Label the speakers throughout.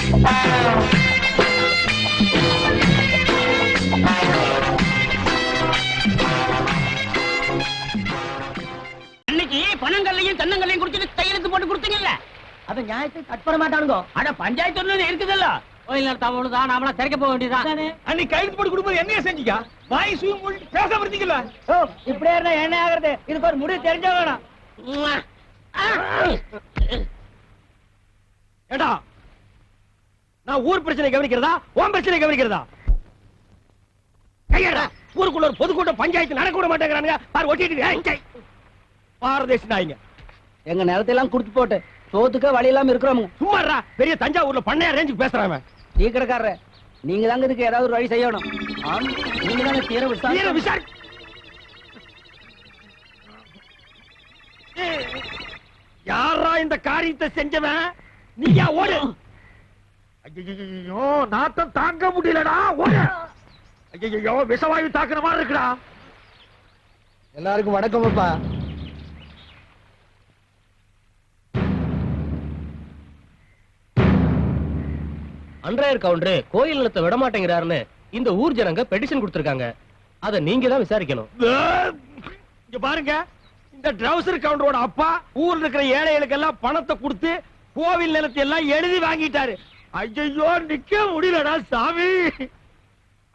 Speaker 1: அன்னைக்கு பணங்கள்லையும் தென்னங்கள்லையும் குடிச்சிட்டு கையெழுத்து போட்டு கொடுத்தீங்கல்ல,
Speaker 2: அது நியாயத்தை கட் பண்ண மாட்டானுங்க.
Speaker 1: அட பஞ்சாயத்து ஒண்ணு இருக்குதுல்ல,
Speaker 2: கோயில் நடத்தாமதான் நாமளா திறக்க போக வேண்டியதான்.
Speaker 3: அன்னைக்கு கையெழுத்து போட்டு கொடுக்கும்போது என்ன செஞ்சீங்க? வாய் சூம் போட்டு பேசாம இருந்தீங்கல்ல?
Speaker 2: ஓ, இப்படியே இருந்தா என்ன ஆகுறது? இதுக்கு ஒரு முடிவு தெரிஞ்ச வேணும்.
Speaker 3: ஏடா, நான் ஊர் பிரச்சனை கவனிக்கிறதா உன் பிரச்சனை கவனிக்கிறதா? கையடா, ஊருக்குள்ள ஒரு பொதுக்கூட்டம் பஞ்சாயத்து நடக்க விட மாட்டேங்கிறானுங்க. பாரு ஒட்டிட்டு பாரதேசி நாய்ங்க.
Speaker 2: எங்க நிலத்தையெல்லாம் குடுத்து போட்டு சோத்துக்க வழி இல்லாம இருக்கிறோம்.
Speaker 3: சும்மாடா, பெரிய தஞ்சாவூர்ல பண்ணையா ரேஞ்சுக்கு பேசுறாங்க.
Speaker 2: டீ கடைக்காரர, நீங்க தாங்க இதுக்கு ஏதாவது ஒரு வழி செய்யணும். நீங்க தானே தீர
Speaker 3: விசாரி. யாரா இந்த காரியத்தை செஞ்சவன்? நீயா ஓடு. ஐயோ, நாத்தம் தாங்க முடியலடா, ஓடு. ஐயோ, விஷவாயு தாக்குற மாதிரி இருக்குடா.
Speaker 4: எல்லாருக்கும் வணக்கம் அப்பா.
Speaker 5: அன்றாயர் கவுண்டரு கோயில் நிலத்தை விட மாட்டேங்கிறாருன்னு இந்த ஊர் ஜனங்க பெட்டிஷன் கொடுத்திருக்காங்க. அத நீங்க தான் விசாரிக்கணும்.
Speaker 3: இங்க பாருங்க, இந்த ட்ரவுசர் கவுண்டரோட அப்பா ஊர்ல இருக்கிற ஏழைகளுக்கு எல்லாம் பணத்தை கொடுத்து கோவில் நிலத்தை எல்லாம் எழுதி வாங்கிட்டாரு. ஐயோ, நிக்க முடியலடா சாமி.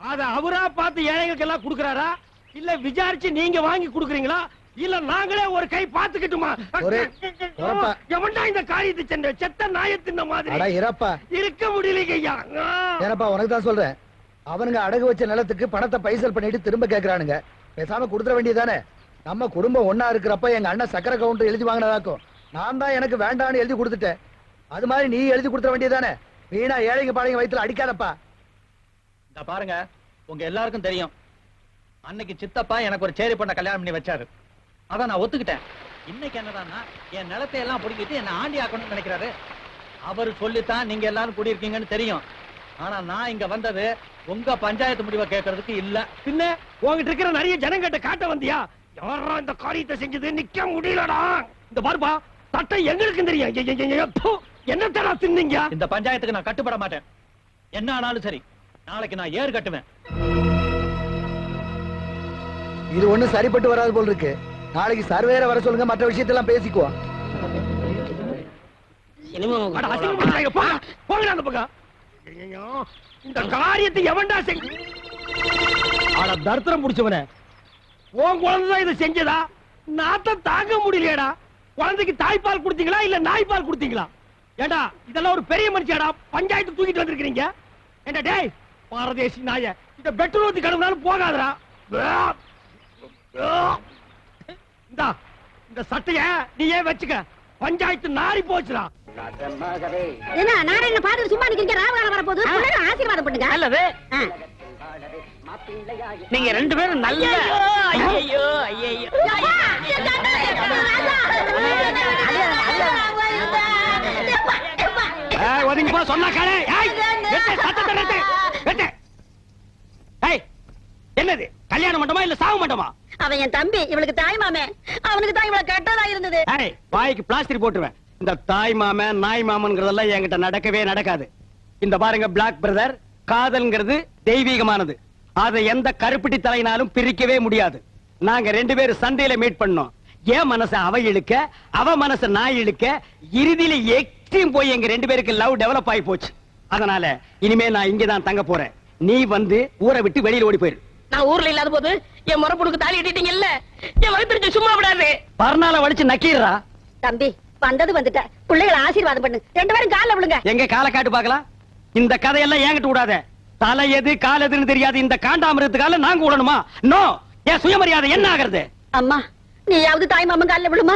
Speaker 3: அத அவரா பார்த்து ஏழைகளுக்கு எல்லாம் கொடுக்கறாரா, இல்ல விசாரிச்சு நீங்க வாங்கி கொடுக்கறீங்களா, இல்ல நாங்களே ஒரு கை பாத்துக்கிட்டுமா? எவன்டா இந்த காரியத்தை சென்ற செத்த நாயத்தின் மாதிரி இருக்க முடியலைங்க ஐயா.
Speaker 4: ஏனப்பா உனக்கு தான் சொல்றேன். அவனுங்க அடகு வச்ச நிலத்துக்கு பணத்தை பைசல் பண்ணிட்டு திரும்ப கேக்குறானுங்க. பேசாம கொடுத்துட வேண்டியதானே? நம்ம குடும்பம் ஒன்னா இருக்கிறப்ப எங்க அண்ணன் சக்கரை கவுண்டர் எழுதி வாங்கினதாக்கும். நான் தான் எனக்கு வேண்டான்னு எழுதி கொடுத்துட்டேன். அது மாதிரி நீ எழுதி கொடுத்துட வேண்டியதானே? வீணா ஏழைங்க பாளைங்க வயித்துல அடிக்காதப்பா.
Speaker 6: இந்த பாருங்க, உங்க எல்லாருக்கும் தெரியும், அன்னைக்கு சித்தப்பா எனக்கு ஒரு சேரி பண்ண கல்யாணம் பண்ணி வச்சாரு. அதான் நான் ஒத்துக்கிட்டேன். இன்னைக்கு என்னடான்னா என் நிலத்தை எல்லாம் பிடிக்கிட்டு என்ன ஆண்டி ஆக்கணும்னு நினைக்கிறாரு. அவரு சொல்லித்தான் நீங்க எல்லாரும் குடியிருக்கீங்கன்னு தெரியும். ஆனா நான் இங்க வந்தது உங்க பஞ்சாயத்து முடிவை கேட்கறதுக்கு இல்ல.
Speaker 3: பின்ன உங்ககிட்ட இருக்கிற நிறைய ஜனங்கிட்ட காட்ட வந்தியா? யாரா இந்த காரியத்தை செஞ்சது? நிக்க முடியலடா. இந்த பாருப்பா, சட்டம் எங்களுக்கு தெரியும். என்ன தின்னீங்க?
Speaker 6: இந்த பஞ்சாயத்துக்கு நான் கட்டுப்பட மாட்டேன். என்ன ஆனாலும் சரி, நாளைக்கு நான் ஏறு கட்டுவேன்.
Speaker 4: இது ஒண்ணு சரிப்பட்டு வராது போல் இருக்கு. நாளைக்கு சர்வேரை வர சொல்லுங்க, மற்ற விஷயத்தெல்லாம் பேசிக்குவோம்.
Speaker 3: இந்த காரியத்தை எவன்டா செஞ்ச? தர்த்தரம் முடிச்சவன உன் குழந்தைதான் இதை செஞ்சதா? நாத்தம் தாங்க முடியலையடா. குழந்தைக்கு தாய்ப்பால் கொடுத்தீங்களா இல்ல நாய்ப்பால் கொடுத்தீங்களா? ஏடா, இதெல்லாம் ஒரு பெரிய மனுஷியாடா, பஞ்சாயத்து தூக்கிட்டு வந்திருக்கீங்க. ஏண்டா டேய் பாரதேசி நாய, இந்த பெட்ரோல் ஊத்தி கழுவினாலும் போகாதடா. இந்த சட்டைய நீ ஏன் வச்சுக்க, பஞ்சாயத்து நாரி போச்சுடா.
Speaker 7: என்ன நாராயண பாத்து சும்மா நிக்கிறீங்க? ராவகாலம் வரப்போகுது, ஆசீர்வாதம் பண்ணுங்க.
Speaker 1: நல்லது. நீங்க ரெண்டு பேரும் நல்ல ஐயோ ஐயோ
Speaker 3: ஒதுங்கி போ சொன்னா காலே. என்னது கல்யாண மண்டமா இல்ல சாவு மண்டமா?
Speaker 7: அவன் என் தம்பி, இவளுக்கு தாய் மாமே. அவனுக்கு தான் இவளை கட்டதா இருந்தது.
Speaker 3: வாய்க்கு பிளாஸ்டிக் போட்டுருவேன். இந்த தாய் மாமன் நாய் மாமன்ங்கிறதெல்லாம் என்கிட்ட நடக்கவே நடக்காது. இந்த பாருங்க பிளாக் பிரதர், காதல்ங்கிறது தெய்வீகமானது. அதை எந்த கருப்பிட்டி தலையினாலும் பிரிக்கவே முடியாது. நாங்க ரெண்டு பேரும் சண்டையில மீட் பண்ணோம். என் மனச அவ இழுக்க, அவ மனச நான் இழுக்க, இறுதியில எக்ஸ்ட்ரீம் போய் எங்க ரெண்டு பேருக்கு லவ் டெவலப் ஆகி போச்சு. அதனால இனிமே நான் இங்கதான் தங்க போறேன். நீ வந்து ஊரை விட்டு வெளியில ஓடி போயிரு.
Speaker 1: நான் ஊர்ல இல்லாத போது என் முறப்புடுக்கு தாலி கட்டிட்டீங்கல்ல, என் வயிற்று சும்மா விடாது.
Speaker 3: பர்னால வலிச்சு நக்கீரா.
Speaker 7: தம்பி வந்தது வந்துட்ட, பிள்ளைகளை ஆசீர்வாதம் பண்ணு. ரெண்டு பேரும் கால விழுங்க.
Speaker 3: எங்க கால காட்டு பாக்கலாம். இந்த கதையெல்லாம் ஏங்கிட்டு விடாத. தலை எது கால் எதுன்னு தெரியாது இந்த காண்டாமிருத்துக்கால நாங்க விடணுமா? நோ. என் சுயமரியாதை என்ன ஆகிறது?
Speaker 7: அம்மா நீயாவது தாய் மாமன் கால விழுமா?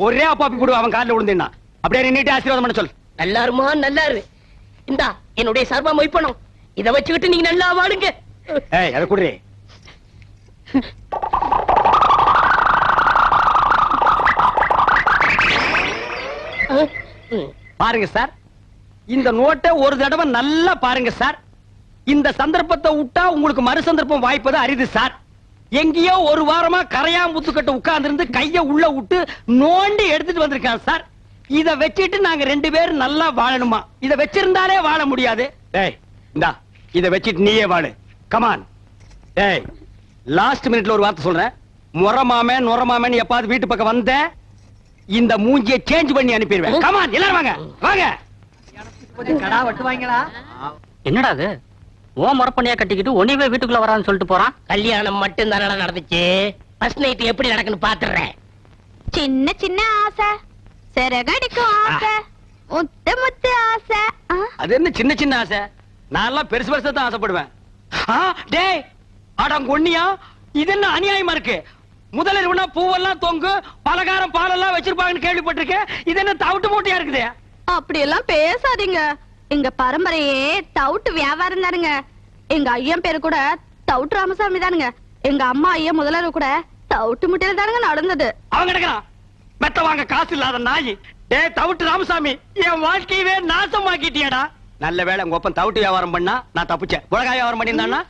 Speaker 3: ஒரே அப்பாப்பி போடு, அவன் காலில் விழுந்தேன்னா அப்படியே நீட்டு ஆசீர்வாதம் பண்ண சொல்.
Speaker 1: நல்லாருமா நல்லாரு. இந்தா என்னுடைய சர்வ மொய்ப்பணும், இதை வச்சுக்கிட்டு நீங்க நல்லா வாடுங்க.
Speaker 3: அதை குடுறே. பாருங்க சார், இந்த நோட்டை ஒரு தடவை நல்லா பாருங்க சார். இந்த சந்தர்ப்பத்தை விட்டா உங்களுக்கு மறு சந்தர்ப்பம் வாய்ப்பது அரிது சார். எங்கேயோ ஒரு வாரமா கரையா முத்துக்கட்ட உட்கார்ந்து இருந்து கைய உள்ள விட்டு நோண்டி எடுத்துட்டு வந்திருக்கான் சார். இத வச்சிட்டு நாங்க 2 பேரும் நல்லா வாழணுமா? இத வச்சிருந்தாலே வாழ முடியாது. டேய் இந்தா இத வச்சிட்டு நீயே வாழு. கமான். டேய் லாஸ்ட் மினிட்ல ஒரு வார்த்தை சொல்றேன். நொரமாமன் எப்பாவது வீட்டு பக்கம் வந்த இந்த மூஞ்சியை சேஞ்ச் பண்ணி அனுப்பிடுவேன். கமான் எல்லாரும் வாங்க வாங்க.
Speaker 2: கடா வெட்டுவாங்களா?
Speaker 8: என்னடா அது ஓ முறப்பண்ணியா கட்டிக்கிட்டு ஒனிவே வீட்டுக்குள்ள வரான்னு சொல்லிட்டு போறான்.
Speaker 1: கல்யாணம் மட்டும் தானே நடந்துச்சு. ஃபர்ஸ்ட் நைட் எப்படி நடக்குன்னு பாத்துறேன்.
Speaker 7: சின்ன சின்ன ஆசை, சிறகடிக்கும் ஆசை, முத்து முத்து ஆசை.
Speaker 3: அது என்ன சின்ன சின்ன ஆசை? நான் எல்லாம் பெருசு பெருசா தான் ஆசைப்படுவேன். டேய் அடங்கொன்னியா, இது என்ன அநியாயமா இருக்கு? முதல்ல பூவெல்லாம் தொங்கு பலகாரம் பாலெல்லாம் வச்சிருப்பாங்கன்னு கேள்விப்பட்டிருக்கேன். இது என்ன தவிட்டு மூட்டையா இருக்குது?
Speaker 7: அப்படி எல்லாம் பேசாதீங்க. எங்க பரம்பரையே தவுட்டு வியாபாரம் தானுங்க. எங்க ஐயன் பேரு கூட தவுட்டு ராமசாமி தானுங்க. எங்க அம்மா ஐயா முதல்ல கூட தவுட்டு முட்டையில தானுங்க நடந்தது.
Speaker 3: அவங்க கிடக்கிறான் மெத்த வாங்க காசு இல்லாத நாய். டேய் தவிட்டு ராமசாமி, என் வாழ்க்கையவே நாசமாக்கிட்டியாடா. நல்ல வேளை உங்க ஒப்பன் தவிட்டு வியாபாரம் பண்ணா நான் தப்பிச்சேன். உலகாய வியாபாரம் பண்ணியிருந்தான்னா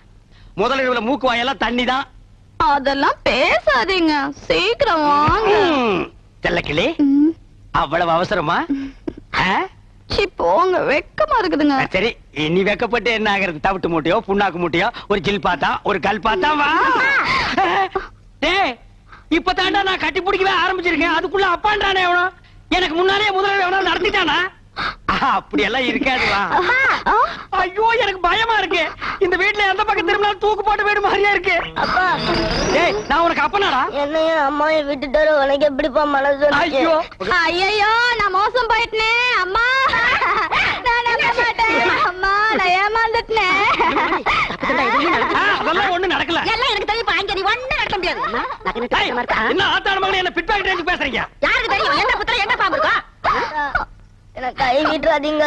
Speaker 3: முதல்ல மூக்கு வாயெல்லாம் தண்ணி தான்.
Speaker 7: அதெல்லாம் பேசாதீங்க, சீக்கிரம் வாங்க.
Speaker 3: தெல்லக்கிளி, அவ்வளவு அவசரமா?
Speaker 7: சி போங்க, வெக்கமா இருக்குதுங்க.
Speaker 3: சரி இனி வெக்கப்பட்டு என்ன ஆகிறது? தவிட்டு மூட்டையோ புண்ணாக்கு மூட்டையோ ஒரு ஜில் பார்த்தா ஒரு கல் பார்த்தா வா. டேய் இப்பதாண்டா நான் கட்டி பிடிக்கவே ஆரம்பிச்சிருக்கேன். அதுக்குள்ள அப்பான்றானே எவனோ எனக்கு முன்னாலே முதல்ல எவனோ நடத்திட்டானா? அப்படி எல்லாம் இருக்காது வா. ஐயோ எனக்கு பயமா இருக்கு. இந்த வீட்டுல எந்த பக்கம் திரும்பினாலும் தூக்கு போட்டு வீடு மாதிரியா இருக்கு.
Speaker 1: அப்பா
Speaker 3: டேய் நான் உனக்கு அப்பனாடா?
Speaker 1: என்னையும் அம்மாவையும் விட்டுட்டாரு. உனக்கு எப்படிப்பா மனசு?
Speaker 3: ஐயோ
Speaker 7: ஐயோ நான் மோசம் போயிட்டேன் அம்மா. நான் நம்ப மாட்டேன் அம்மா, நான் ஏமாந்துட்டேன்.
Speaker 3: அதெல்லாம் ஒண்ணு நடக்கல.
Speaker 7: எல்லாம் எனக்கு தெரியும். அங்க நீ ஒண்ணு நடக்க முடியாது.
Speaker 3: என்ன ஆத்தாட மகனே என்ன பிட்பாக்கெட் ரேஞ்சுக்கு பேசுறீங்க?
Speaker 7: யாருக்கு தெரியும் என்ன புத்திர என்ன பாம்பு இருக்கா?
Speaker 1: எனக்கு கை விட்டுறாதீங்க.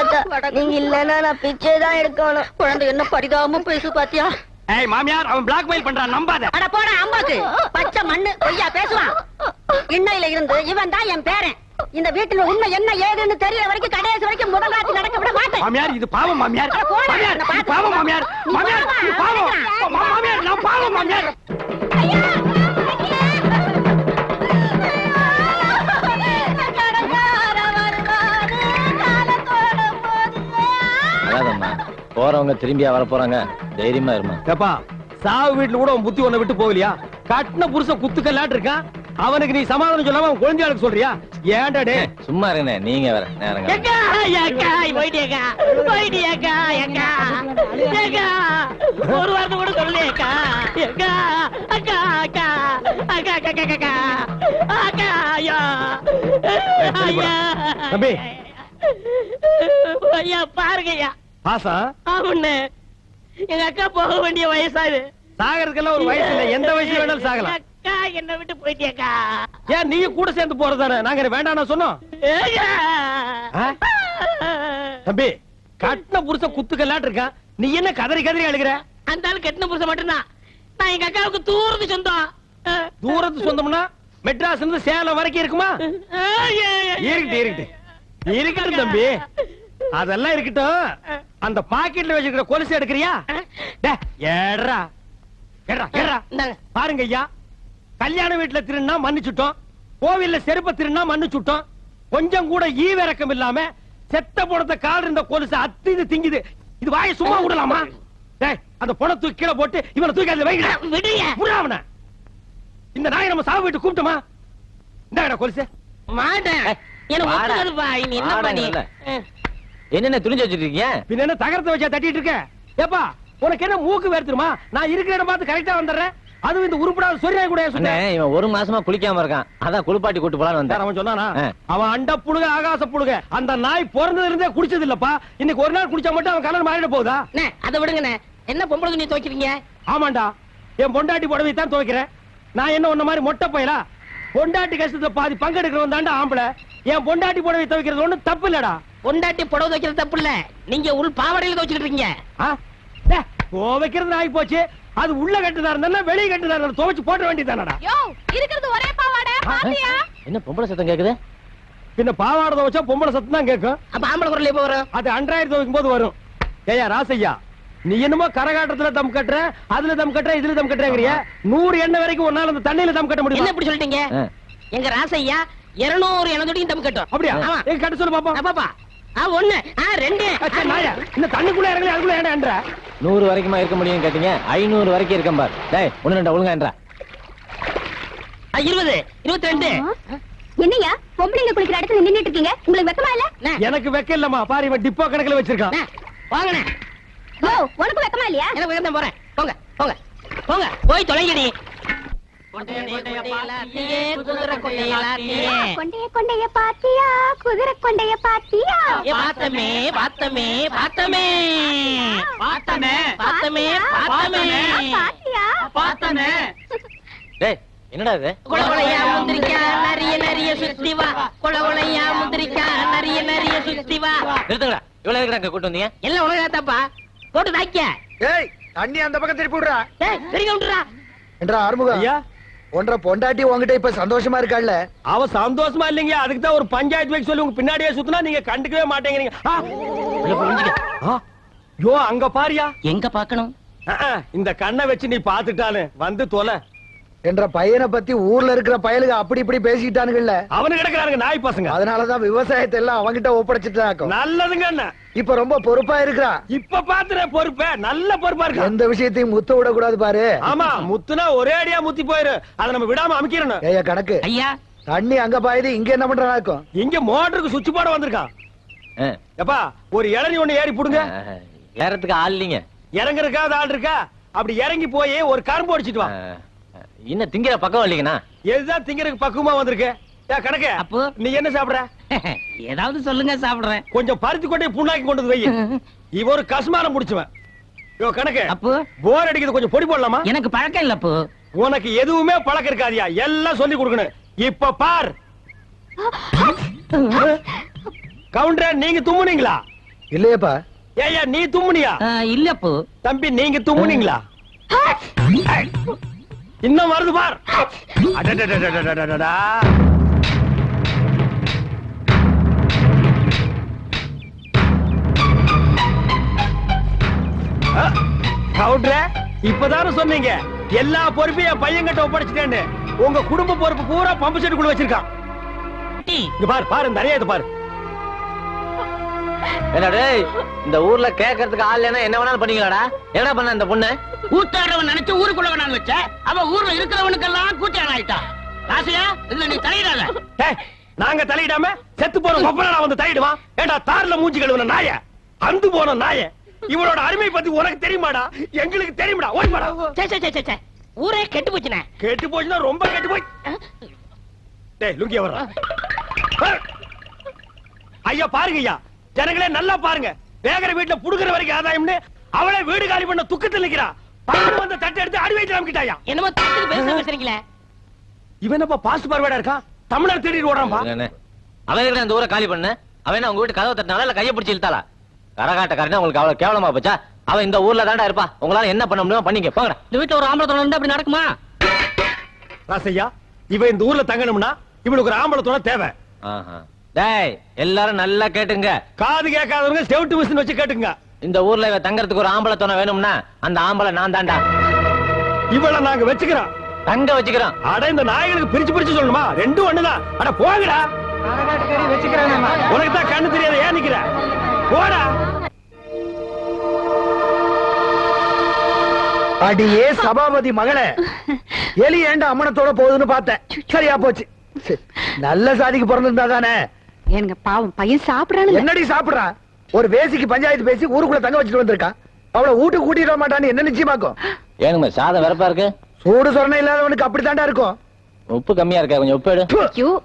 Speaker 1: நீங்க இல்லன்னா நான் பிச்சை தான் எடுக்கணும்.
Speaker 7: குழந்தை என்ன பரிதாபமா பேசு பாத்தியா?
Speaker 3: ஏய் மாமியார், அவன் பிளாக்மெயில் பண்றான், நம்பாத.
Speaker 7: அட போடா அம்பாக்கு. பச்சை மண்ணு பொய்யா பேசுவான். இன்னையில இருந்து இவன் தான் என் பேரன். இந்த வீட்டுல உண்மை என்ன ஏதுன்னு தெரியற வரைக்கும் கடைசி வரைக்கும் முதலாத்தி நடக்க விட மாட்டேன்.
Speaker 3: மாமியார் இது பாவம் மாமியார். மாமியார் இது பாவம் மாமியார். மாமியார் இது பாவம். மாமியார் நான் பாவம் மாமியார்.
Speaker 5: போறவங்க திரும்பியா வர போறாங்க, தைரியமா இருமா.
Speaker 3: ஏப்பா சாவு வீட்டுல கூட உன் புத்தி ஒண்ணு விட்டு போகலையா? கட்டின புருஷ குத்துக்கல்லாட்டு இருக்கான். அவனுக்கு நீ சமாதானம் சொல்லாம அவன் குழந்தையாளுக்கு சொல்றியா? ஏன்டா டே
Speaker 5: சும்மா இருங்க, நீங்க வேற நேரங்க.
Speaker 1: ஒரு வார்த்தை கூட சொல்லியக்கா.
Speaker 3: தம்பி
Speaker 1: ஐயா பாருங்கய்யா.
Speaker 3: பாசா
Speaker 1: ஆமாண்ணே, எங்க அக்கா போக வேண்டிய வயசாது.
Speaker 3: சாகறதுக்கெல்லாம் ஒரு வயசு இல்ல, எந்த வயசுல வேணாலும் சாகலாம்.
Speaker 1: அக்கா என்ன விட்டு போயிட்டியக்கா.
Speaker 3: ஏன் நீ கூட சேர்ந்து போறதானே? நாங்க வேண்டாம் சொன்னோம். தம்பி கட்டின புருஷ குத்துக்கல்லாட்டு இருக்கான், நீ என்ன கதறி கதறி அழுகிற?
Speaker 1: அந்த ஆள் கட்டின புருஷன் மட்டும்தான். நான் எங்க அக்காவுக்கு தூரத்து சொந்தம்.
Speaker 3: தூரத்து சொந்தம்னா மெட்ராஸ் இருந்து சேலம் வரைக்கும் இருக்குமா? இருக்கட்டும் தம்பி, அதெல்லாம் இருக்கட்டும். அந்த பாக்கெட்ல வச்சிருக்கிற கொலுசு எடுக்கிறியா? ஏறா பாருங்க ஐயா, கல்யாண வீட்டுல திருநா மன்னிச்சுட்டோம், கோவில்ல செருப்ப திருநா மன்னிச்சுட்டோம். கொஞ்சம் கூட ஈவிரக்கம் இல்லாம செத்த பணத்தை கால் இருந்த கொலுசு அத்திது திங்குது. இது வாயை சும்மா விடலாமா? அந்த பணத்தை கீழே போட்டு இவனை தூக்கி அதுல வைக்க. இந்த நாயை நம்ம சாவு வீட்டு கூப்பிட்டோமா? இந்த கொலுசு
Speaker 1: மாட்டேன்.
Speaker 5: என்னென்ன துணிஞ்சு வச்சிருக்கீங்க?
Speaker 3: பின்ன என்ன தகரத்தை வச்சா தட்டிட்டு இருக்க? ஏப்பா உனக்கு என்ன மூக்கு வேர்த்துருமா? நான் இருக்கிற இடம் பார்த்து கரெக்டா வந்துடுறேன். அதுவும் இந்த உருப்படாத சொரியாய் கூட சொன்னேன்.
Speaker 5: இவன் ஒரு மாசமா குளிக்காம இருக்கான், அதான் குளிப்பாட்டி கூட்டு போலான்னு வந்தேன்.
Speaker 3: அவன் சொன்னானா? அவன் அண்ட புழுக ஆகாச புழுக. அந்த நாய் பிறந்ததுல இருந்தே குடிச்சது இல்லப்பா. இன்னைக்கு ஒரு நாள் குடிச்சா மட்டும் அவன் கலர் மாறிட போகுதா?
Speaker 1: அதை விடுங்கண்ணே. என்ன பொம்பளை துணி துவைக்கிறீங்க?
Speaker 3: ஆமாண்டா, என் பொண்டாட்டி புடவை தான் துவைக்கிறேன். நான் என்ன ஒன்ன மாதிரி மொட்டை போயலா? பொண்டாட்டி கஷ்டத்துல பாதி பங்கெடுக்கிறவன் தாண்டா ஆம்பளை. என் பொண்டாட்டி புடவை துவைக்கிறது ஒண்ணும் தப்பு இல்லடா.
Speaker 1: பொண்டாட்டி புடவை துவைக்கிறது தப்பு இல்ல, நீங்க உள் பாவாடையில துவைச்சிட்டு இருக்கீங்க.
Speaker 3: துவைக்கிறது ஆகி போச்சு. அது உள்ள கட்டுதா இருந்தா வெளியே கட்டுதா இருந்தா துவைச்சு போட வேண்டியதானடா.
Speaker 7: இருக்கிறது ஒரே பாவாடை பாத்தியா?
Speaker 5: என்ன பொம்பளை சத்தம் கேக்குது?
Speaker 3: பின்ன பாவாடை துவைச்சா பொம்பளை சத்தம் தான் கேட்கும்.
Speaker 1: அப்ப ஆம்பளை குரல் எப்ப வரும்?
Speaker 3: அது அன்றாயிரம் துவைக்கும் போது வரும். ஏயா ராசையா, நீ என்னமோ கரகாட்டத்துல தம் கட்டுற, அதுல தம் கட்டுற, இதுல தம் கட்டுறங்கிறிய. 100 எண்ணெய் வரைக்கும் ஒன்னால அந்த தண்ணியில தம் கட்ட முடியும்.
Speaker 1: என்ன இப்படி சொல்லிட்டீங்க? எங்க ராசையா 200 எனதோடையும் தம் கட்டும்.
Speaker 3: அப்படியா
Speaker 1: ஆமா.
Speaker 3: ஏய் கட்ட சொல்லு பாப்போம்.
Speaker 1: பாப்பா 1 2
Speaker 3: அச்சா நாயா இந்த தண்ணிக்குள்ள இறங்கல அதுக்குள்ள ஏன்டா
Speaker 2: 100 வரைக்குமா இருக்க முடியும் கேட்டீங்க 500 வரைக்கும் இருக்கேன் பார். டேய் ஒண்ணு ரெண்டா ஒழுங்கான்றா.
Speaker 1: 20 22
Speaker 7: என்னையா பொம்பளைங்க குளிக்கிற இடத்துல நின்னுட்டு இருக்கீங்க? உங்களுக்கு வெக்கமா இல்ல?
Speaker 3: எனக்கு வெக்க இல்லம்மா பாரு இவன் டிப்போ கணக்குல வச்சிருக்கான்.
Speaker 1: வாங்கண்ணே.
Speaker 7: ஓ உனக்கு வெக்கமா இல்லையா?
Speaker 1: எனக்கு வேகம் தான் போறேன். போங்க போங்க போங்க போய் தொலைங்கடி. குதிரை கொண்டையலாத்தியே
Speaker 7: கொண்டைய பாத்தியா குதிரை கொண்டைய பாத்தியா?
Speaker 1: பார்த்தமே பார்த்தமே பார்த்தமே பார்த்தமே பார்த்தமே பார்த்தமே
Speaker 7: பாத்தியா?
Speaker 1: பார்த்தமே.
Speaker 2: டேய் என்னடா இது?
Speaker 1: குளகுளையா முந்திரிக்கா நிறைய நிறைய சுத்தி வா. குளகுளையா முந்திரிக்கா நிறைய நிறைய சுத்தி வா.
Speaker 2: நிறுத்துங்கடா. இவ்வளவு இருக்கிறாங்க கூட்டு வந்தீங்க?
Speaker 1: எல்லாம் உலகத்தாப்பா போட்டு தாய்க்க.
Speaker 4: ஏய் தண்ணி அந்த பக்கம் திருப்பி விடுறா.
Speaker 1: ஏய் தெரியும் விட்டுறா.
Speaker 4: என்றா ஆறுமுகம்
Speaker 3: ஐயா
Speaker 4: ஒன்றரை பொண்டாட்டி உங்ககிட்ட இப்ப சந்தோஷமா இருக்காள்ல?
Speaker 3: அவ சந்தோஷமா இல்லைங்க அதுக்கு தான் ஒரு பஞ்சாயத்து வைக்க சொல்லி உங்க பின்னாடியே சுத்தினா நீங்க கண்டுக்கவே மாட்டேங்கிறீங்க. யோ அங்க பாரியா.
Speaker 1: எங்க பாக்கணும்?
Speaker 3: இந்த கண்ணை வச்சு நீ பாத்துட்டானு வந்து தொலை.
Speaker 4: என்ற பையனை பத்தி ஊர்ல இருக்கிற பயலுக அப்படி இப்படி பேசிக்கிட்டானுங்கல்ல.
Speaker 3: அவனு கிடக்குறானுங்க நாய் பசங்க.
Speaker 4: அதனாலதான் விவசாயத்தை எல்லாம் அவங்கிட்ட ஒப்படைச்சிட்டாக்கும்.
Speaker 3: நல்லதுங்க அண்ணா.
Speaker 4: இப்ப ரொம்ப பொறுப்பா இருக்கிறா.
Speaker 3: இப்ப பாத்துற பொறுப்ப நல்ல பொறுப்பா இருக்கு.
Speaker 4: எந்த விஷயத்தையும் முத்த விட கூடாது பாரு.
Speaker 3: ஆமா முத்துனா ஒரே அடியா முத்தி போயிரு. அதை நம்ம விடாம அமைக்கிறோம்.
Speaker 4: ஏய்யா கணக்கு
Speaker 1: ஐயா
Speaker 4: தண்ணி அங்க பாயுது இங்க என்ன பண்றாக்கும்?
Speaker 3: இங்க மோட்டருக்கு சுவிட்ச் போட வந்திருக்கான். எப்பா ஒரு இளநி ஒண்ணு ஏறி புடுங்க.
Speaker 2: ஏறதுக்கு ஆள் இல்லைங்க.
Speaker 3: இறங்குறதுக்காவது ஆள் இருக்கா? அப்படி இறங்கி போய் ஒரு கரும்பு அடிச்சிட்டு வா.
Speaker 2: இன்னும் திங்கிற பக்கம் இல்லைங்கண்ணா.
Speaker 3: எதுதான் திங்கறதுக்கு பக்குவமா வந்திருக்கு. கணக்கு
Speaker 1: அப்போ
Speaker 3: நீ என்ன சாப்பிடுற?
Speaker 1: ஏதாவது சொல்லுங்க சாப்பிடுறேன்.
Speaker 3: கொஞ்சம் பருத்தி கொண்டே புண்ணாக்கி கொண்டு வந்து வை. இவ ஒரு கஸ்மாரம் முடிச்சுவன். யோ கணக்கு
Speaker 1: அப்போ
Speaker 3: போர் அடிக்குது கொஞ்சம் பொடி போடலாமா?
Speaker 1: எனக்கு பழக்கம் இல்ல அப்போ.
Speaker 3: உனக்கு எதுவுமே பழக்கம் இருக்காதியா எல்லாம் சொல்லி கொடுக்கணும். இப்ப பார் கவுண்டர் நீங்க தும்முனீங்களா?
Speaker 4: இல்லையப்பா.
Speaker 3: ஏய்யா நீ தும்முனியா?
Speaker 1: இல்ல அப்போ.
Speaker 3: தம்பி நீங்க தும்முனீங்களா? இன்னும் வருது பார். அடடடடடடடடா. கவுண்டர் இப்பதானே சொன்னீங்க எல்லா பொறுப்பையும் என் பையன் கிட்ட ஒப்படைச்சிட்டேன்னு. உங்க குடும்ப பொறுப்பு பூரா பம்பு செட்டுக்குள்ள வச்சிருக்கான். இங்க பாரு பாரு நிறைய இது பாரு.
Speaker 2: என்னடா இந்த ஊர்ல கேட்கறதுக்கு ஆள் இல்லைன்னா என்ன வேணாலும் பண்ணீங்களாடா? என்ன பண்ண இந்த பொண்ணு?
Speaker 1: கூத்தாடுறவன் நினைச்சு ஊருக்குள்ள வேணாலும் வச்ச அவ ஊர்ல இருக்கிறவனுக்கெல்லாம் கூட்டியான் ஆயிட்டா. ராசியா இதுல நீ தலையிடாத.
Speaker 3: ஏய், நாங்க தலையிடாம செத்து போற கொப்பரடா வந்து தலையிடுவான். ஏண்டா தார்ல மூஞ்சி கழுவுன நாய அந்து போன நாய இவளோட அருமை பத்தி உனக்கு தெரியுமாடா? எங்களுக்கு தெரியுமாடா? ஓடி போடா.
Speaker 1: சே ஊரே கெட்டு போச்சுனே.
Speaker 3: கெட்டு போச்சுன்னா ரொம்ப கெட்டு போய். டேய் லுங்கிய வர்றா. ஐயா பாருங்க ஐயா ஜனங்களே நல்லா பாருங்க. வேகர வீட்டுல புடுக்குற வரைக்கும் ஆதாயம்னு அவளே வீடு காலி பண்ண துக்கத்தில் நிக்கிறா. பக்கத்துல வந்து தட்டை எடுத்து அடி வைத்து நமக்கிட்டாயா.
Speaker 1: என்னமோ தட்டு பேசுறீங்களே.
Speaker 3: இவன் என்னப்பா பாஸ்ட் பார்வேடா இருக்கா? தமிழர் தேடிட்டு ஓடுறான்பா.
Speaker 2: அவன் இருக்கிற அந்த ஊரை காலி பண்ண அவன் என்ன உங்க வீட்டு கதவை தட்டினால இல்ல கையை பிடிச்சி இழுத்தாளா? கரகாட்டக்காரனா உங்களுக்கு அவ்வளவு கேவலமா போச்சா? அவன் இந்த ஊர்ல தாண்டா இருப்பா. உங்களால என்ன பண்ண முடியுமோ பண்ணீங்க போங்கடா.
Speaker 1: இந்த வீட்டுல ஒரு ஆம்பளை தொழில் அப்படி நடக்குமா?
Speaker 3: ராசையா இவன் இந்த ஊர்ல தங்கணும்னா இவளுக்கு ஒரு ஆம்பளை துணை தேவை.
Speaker 2: டேய் எல்லாரும் நல்லா கேட்டுங்க.
Speaker 3: காது கேட்காதவங்க செவுட்டு மிஷின் வச்சு கேட்டுங்க.
Speaker 2: இந்த ஊர்ல இவ தங்கறதுக்கு ஒரு ஆம்பளை துணை வேணும்னா அந்த ஆம்பளை நான் தாண்டா.
Speaker 3: இவள நாங்க வச்சுக்கிறோம்.
Speaker 2: தங்க வச்சுக்கிறோம்.
Speaker 3: அட இந்த நாய்களுக்கு பிரிச்சு பிரிச்சு சொல்லணுமா? ரெண்டும் ஒண்ணுதான். அட போங்கடா. உனக்கு தான் கண்ணு தெரியாத ஏன் நிக்கிற? போடா.
Speaker 4: அடியே சபாபதி மகளே எலி ஏண்ட அம்மனத்தோட போகுதுன்னு பார்த்தேன். சரியா போச்சு. நல்ல சாதிக்கு பிறந்திருந்தா தானே.
Speaker 7: எனக்கு பாவம் பையன் சாப்பிடறானு.
Speaker 4: என்னடி சாப்பிடுறான்? ஒரு வேசிக்கு பஞ்சாயத்து பேசி ஊருக்குள்ள தங்க வச்சுட்டு வந்திருக்கான். அவளை வீட்டுக்கு கூட்டிட்டு வர மாட்டான்னு என்ன நிச்சயமாக்கும்?
Speaker 2: ஏனுங்க சாதம் வெறப்பா இருக்கு?
Speaker 4: சூடு சொரணை இல்லாதவனுக்கு அப்படித்தாண்டா இருக்கும்.
Speaker 2: உப்பு கம்மியா இருக்கா? கொஞ்சம் உப்பு எடு.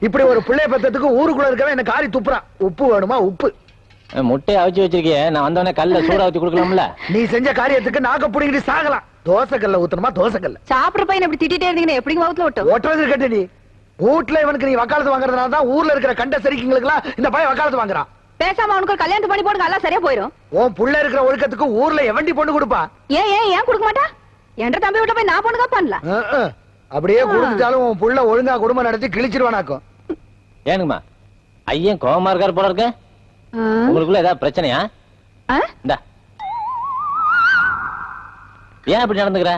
Speaker 4: இப்படி ஒரு பிள்ளை பத்தத்துக்கு ஊருக்குள்ள இருக்கவன் என்ன காரி துப்புறான். உப்பு வேணுமா? உப்பு.
Speaker 2: முட்டையை அவிச்சு வச்சிருக்கிய நான் வந்தவனே கல்ல சூடா ஊத்தி கொடுக்கலாம்ல?
Speaker 4: நீ செஞ்ச காரியத்துக்கு நாக்க புடிங்கிட்டு சாகலாம். தோசை கல்ல ஊத்தணுமா? தோசை கல்ல.
Speaker 7: சாப்பிடுற பையன் இப்படி திட்டிட்டே இருந்தீங்கன்னா எப்படிங்க வவுத்துல ஓட்டும்?
Speaker 4: ஒட்டுறது கட்டு நீ. வீட்டுல இவனுக்கு நீ வக்காலத்து வாங்குறதுனால தான் ஊர்ல இருக்கிற கண்ட சரிக்குங்களுக்குலாம் இந்த பையன் வக்காலத்து வாங்குறான்.
Speaker 7: பேசாம அவனுக்கு ஒரு கல்யாணம் பண்ணி போடுங்க எல்லாம் சரியா போயிடும்.
Speaker 4: உன் புள்ள இருக்கிற ஒழுக்கத்துக்கு ஊர்ல எவண்டி பொண்ணு கொடுப்பா?
Speaker 7: ஏன் கொடுக்க மாட்டா? என்ற தம்பி விட்ட போய் நான் பொண்ணுதான் பண்ணலாம்.
Speaker 4: அப்படியே கொடுத்துட்டாலும் உன் புள்ள ஒழுங்கா குடும்பம் நடத்தி கிழிச்சிருவானாக்கும்.
Speaker 2: ஏனுங்கம்மா ஐயன் கோவமா இருக்காரு போல இருக்கு. உங்களுக்குள்ள ஏதாவது பிரச்சனையா? இந்தா ஏன் இப்படி நடந்துக்கிற?